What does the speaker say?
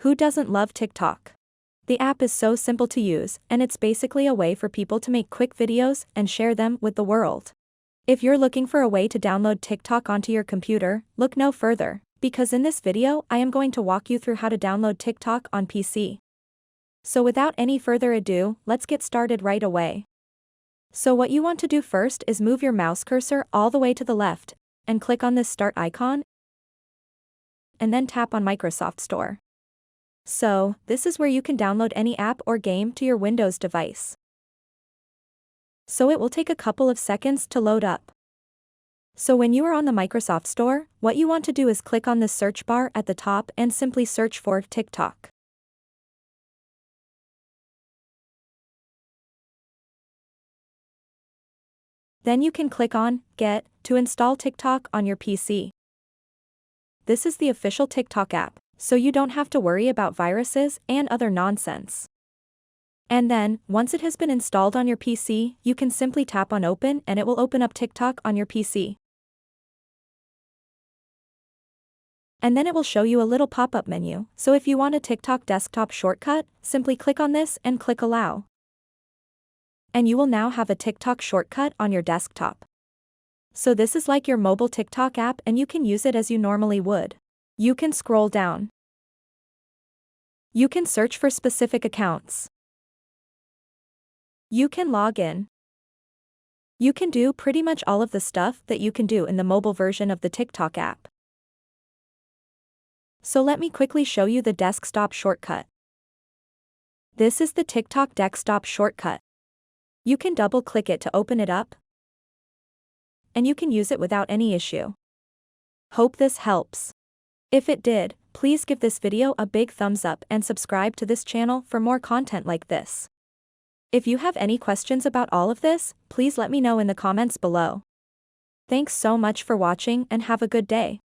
Who doesn't love TikTok? The app is so simple to use, and it's basically a way for people to make quick videos and share them with the world. If you're looking for a way to download TikTok onto your computer, look no further, because in this video I am going to walk you through how to download TikTok on PC. So without any further ado, let's get started right away. So what you want to do first is move your mouse cursor all the way to the left, and click on this start icon, and then tap on Microsoft Store. So, this is where you can download any app or game to your Windows device. So it will take a couple of seconds to load up. So when you are on the Microsoft Store, what you want to do is click on the search bar at the top and simply search for TikTok. Then you can click on Get to install TikTok on your PC. This is the official TikTok app, so you don't have to worry about viruses and other nonsense. And then, once it has been installed on your PC, you can simply tap on Open and it will open up TikTok on your PC. And then it will show you a little pop-up menu, so if you want a TikTok desktop shortcut, simply click on this and click Allow. And you will now have a TikTok shortcut on your desktop. So this is like your mobile TikTok app and you can use it as you normally would. You can scroll down. You can search for specific accounts. You can log in. You can do pretty much all of the stuff that you can do in the mobile version of the TikTok app. So let me quickly show you the desktop shortcut. This is the TikTok desktop shortcut. You can double-click it to open it up, and you can use it without any issue. Hope this helps. If it did, please give this video a big thumbs up and subscribe to this channel for more content like this. If you have any questions about all of this, please let me know in the comments below. Thanks so much for watching and have a good day.